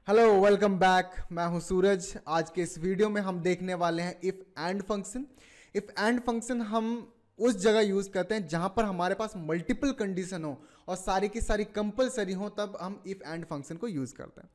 Hello welcome back. मैं हूं सूरज। आज के इस वीडियो में हम देखने वाले हैं if and function. If and function हम उस जगह यूज़ करते हैं जहां पर हमारे पास मल्टीपल कंडीशन हो और सारी की सारी कंपलसरी हो, तब हम इफ़ एंड फंक्शन को यूज़ करते हैं।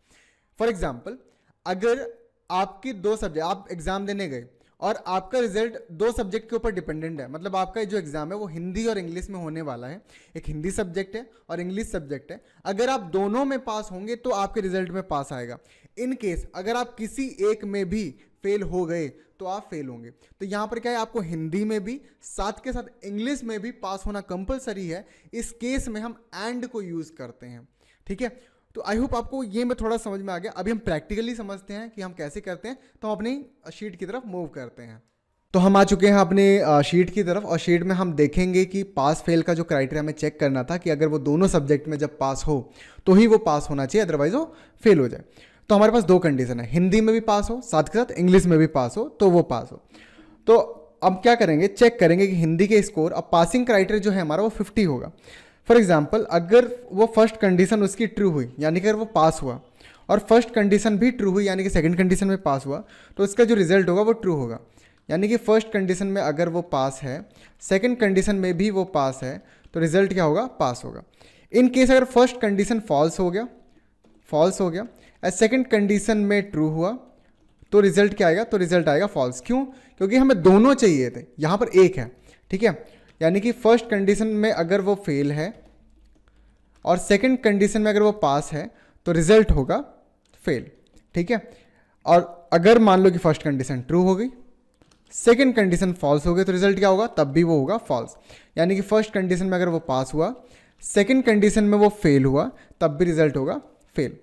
फॉर एग्जाम्पल, अगर आपकी दो सब्जेक्ट, आप एग्जाम देने गए और आपका रिजल्ट दो सब्जेक्ट के ऊपर डिपेंडेंट है, मतलब आपका जो एग्जाम है वो हिंदी और इंग्लिश में होने वाला है। एक हिंदी सब्जेक्ट है और इंग्लिश सब्जेक्ट है। अगर आप दोनों में पास होंगे तो आपके रिजल्ट में पास आएगा। इन केस अगर आप किसी एक में भी फेल हो गए तो आप फेल होंगे। तो यहां पर क्या है, आपको हिंदी में भी साथ के साथ इंग्लिश में भी पास होना कंपलसरी है। इस केस में हम एंड को यूज करते हैं। ठीक है, तो आई होप आपको ये में थोड़ा समझ में आ गया। अभी हम प्रैक्टिकली समझते हैं कि हम कैसे करते हैं। तो हम अपनी शीट की तरफ मूव करते हैं। तो हम आ चुके हैं अपने शीट की तरफ और शीट में हम देखेंगे कि पास फेल का जो क्राइटेरिया हमें चेक करना था कि अगर वो दोनों सब्जेक्ट में जब पास हो तो ही वो पास होना चाहिए, अदरवाइज वो फेल हो जाए। तो हमारे पास दो कंडीशन है, हिंदी में भी पास हो साथ के साथ इंग्लिश में भी पास हो तो वो पास हो। तो अब क्या करेंगे, चेक करेंगे कि हिंदी के स्कोर, अब पासिंग क्राइटेरिया जो है हमारा वो 50 होगा। फॉर एग्जाम्पल, अगर वो फर्स्ट कंडीशन उसकी ट्रू हुई यानी कि अगर वो पास हुआ और फर्स्ट कंडीशन भी ट्रू हुई यानी कि सेकंड कंडीशन में पास हुआ, तो इसका जो रिजल्ट होगा वो ट्रू होगा। यानी कि फर्स्ट कंडीशन में अगर वो पास है, सेकंड कंडीशन में भी वो पास है, तो रिजल्ट क्या होगा, पास होगा। इन केस अगर फर्स्ट कंडीशन फॉल्स हो गया और सेकंड कंडीशन में ट्रू हुआ तो रिजल्ट क्या आएगा, तो रिजल्ट आएगा फॉल्स। क्यों? क्योंकि हमें दोनों चाहिए थे, यहाँ पर एक है। ठीक है, यानी कि फर्स्ट कंडीशन में अगर वो फेल है और सेकंड कंडीशन में अगर वो पास है तो रिजल्ट होगा फेल। ठीक है, और अगर मान लो कि फर्स्ट कंडीशन ट्रू हो गई, सेकंड कंडीशन फॉल्स हो गई, तो रिजल्ट क्या होगा, तब भी वो होगा फॉल्स। यानी कि फर्स्ट कंडीशन में अगर वो पास हुआ, सेकंड कंडीशन में वो फेल हुआ, तब भी रिजल्ट होगा fail.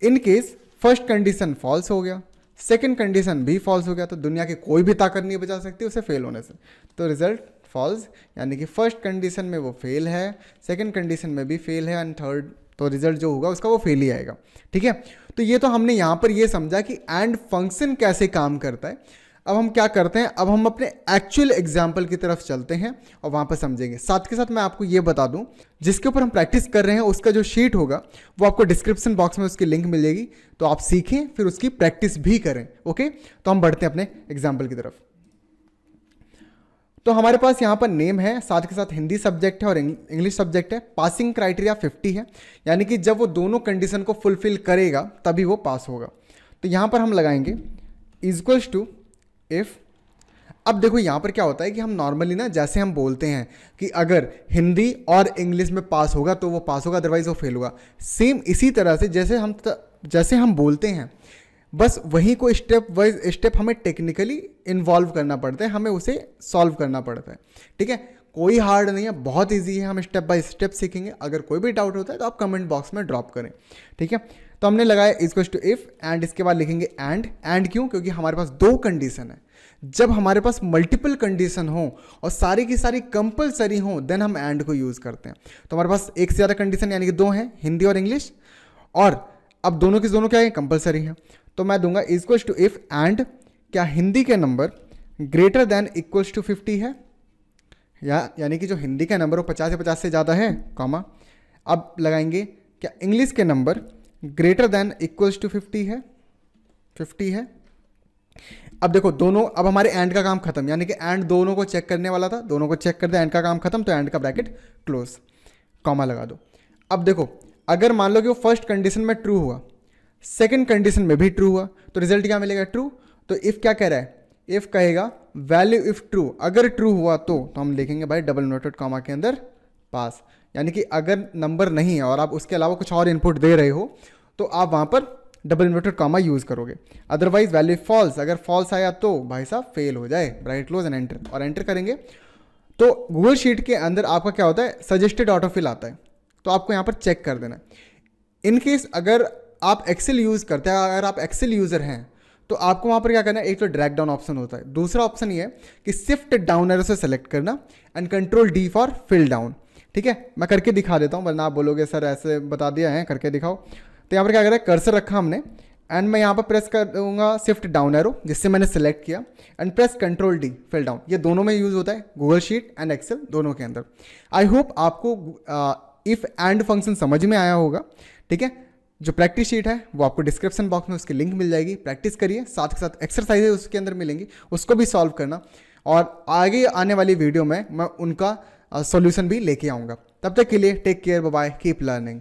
In case first condition false हो गया, सेकंड कंडीशन भी फॉल्स हो गया, तो दुनिया की कोई भी ताकत नहीं बचा सकती उसे फेल होने से, तो रिजल्ट फॉल्स। यानी कि फर्स्ट कंडीशन में वो फेल है, सेकंड कंडीशन में भी फेल है एंड थर्ड, तो रिजल्ट जो होगा उसका वो फेल ही आएगा। ठीक है, तो ये तो हमने यहाँ पर ये समझा कि एंड फंक्शन कैसे काम करता है। अब हम क्या करते हैं, अब हम अपने एक्चुअल एग्जाम्पल की तरफ चलते हैं और वहाँ पर समझेंगे। साथ के साथ मैं आपको ये बता दूं, जिसके ऊपर हम प्रैक्टिस कर रहे हैं उसका जो शीट होगा वो आपको डिस्क्रिप्शन बॉक्स में उसकी लिंक मिलेगी, तो आप सीखें फिर उसकी प्रैक्टिस भी करें। ओके, तो हम बढ़ते हैं अपने एग्जाम्पल की तरफ। तो हमारे पास यहाँ पर नेम है, साथ के साथ हिंदी सब्जेक्ट है और इंग्लिश सब्जेक्ट है। पासिंग क्राइटेरिया 50 है, यानी कि जब वो दोनों कंडीशन को फुलफिल करेगा तभी वो पास होगा। तो यहाँ पर हम लगाएंगे इक्वल्स टू इफ। अब देखो यहाँ पर क्या होता है कि हम नॉर्मली ना, जैसे हम बोलते हैं कि अगर हिंदी और इंग्लिश में पास होगा तो वो पास होगा, अदरवाइज वो फेल होगा। सेम इसी तरह से जैसे हम बोलते हैं, बस वही को स्टेप वाइज स्टेप हमें टेक्निकली इन्वॉल्व करना पड़ता है, हमें उसे सॉल्व करना पड़ता है। ठीक है, कोई हार्ड नहीं है, बहुत ईजी है, हम स्टेप बाय स्टेप सीखेंगे। अगर कोई भी डाउट होता है तो आप कमेंट बॉक्स में ड्रॉप करें। ठीक है, तो हमने लगाया इक्वल्स टू इफ एंड इसके बाद लिखेंगे एंड क्यों? क्योंकि हमारे पास दो कंडीशन है। जब हमारे पास मल्टीपल कंडीशन हो और सारी की सारी कंपलसरी हो, देन हम एंड को यूज करते हैं। तो हमारे पास एक से ज़्यादा कंडीशन यानी कि दो हैं, हिंदी और इंग्लिश, और अब दोनों की दोनों क्या है, कंपलसरी है। तो मैं दूंगा इक्वल्स टू इफ एंड क्या हिंदी के number greater than equals to 50 है, यानी कि जो हिंदी का नंबर वो 50 या 50 से ज़्यादा है, कॉमा। अब लगाएंगे क्या इंग्लिश के number greater than equals to 50 है। अब देखो दोनों, अब हमारे एंड का काम खत्म, यानी कि एंड दोनों को चेक करने वाला था, दोनों को चेक कर दिया, एंड का काम खत्म, तो एंड का ब्रैकेट क्लोज, कॉमा लगा दो। अब देखो अगर मान लो कि वो फर्स्ट कंडीशन में ट्रू हुआ, सेकंड कंडीशन में भी ट्रू हुआ, तो रिजल्ट क्या मिलेगा, ट्रू। तो इफ क्या कह रहा है, इफ कहेगा वैल्यू इफ ट्रू, अगर ट्रू हुआ तो हम लिखेंगे भाई डबल नोटेड कॉमा के अंदर पास। यानी कि अगर नंबर नहीं है और आप उसके अलावा कुछ और इनपुट दे रहे हो तो आप वहां पर डबल इन्वर्टेड कॉमा यूज करोगे। अदरवाइज वैल्यू फॉल्स, अगर फॉल्स आया तो भाई साहब फेल हो जाए, ब्रैकेट क्लोज एंड एंटर, और एंटर करेंगे तो गूगल शीट के अंदर आपका क्या होता है, सजेस्टेड ऑटोफिल आता है, तो आपको यहाँ पर चेक कर देना है। इन केस अगर आप एक्सेल यूज करते हैं, अगर आप एक्सेल यूजर हैं तो आपको वहाँ पर क्या करना है, एक तो ड्रैग डाउन ऑप्शन होता है, दूसरा ऑप्शन ये है कि शिफ्ट डाउन एरो से सेलेक्ट करना and control D for fill down. ठीक है, मैं करके दिखा देता हूँ, वरना आप बोलोगे सर ऐसे बता दिया है, करके दिखाओ। तो यहाँ पर क्या करें, कर्सर रखा हमने एंड मैं यहाँ पर प्रेस कर दूंगा शिफ्ट डाउन एरो, जिससे मैंने सेलेक्ट किया, and press control D fill down. ये दोनों में यूज होता है, गूगल शीट एंड एक्सेल दोनों के अंदर। आई होप आपको इफ एंड फंक्शन समझ में आया होगा। ठीक है, जो प्रैक्टिस शीट है वो आपको डिस्क्रिप्शन बॉक्स में उसकी लिंक मिल जाएगी, प्रैक्टिस करिए, साथ के साथ एक्सरसाइजेज उसके अंदर मिलेंगी, उसको भी सॉल्व करना, और आगे आने वाली वीडियो में मैं उनका सॉल्यूशन भी लेके आऊँगा। तब तक के लिए take care, bye bye, keep learning.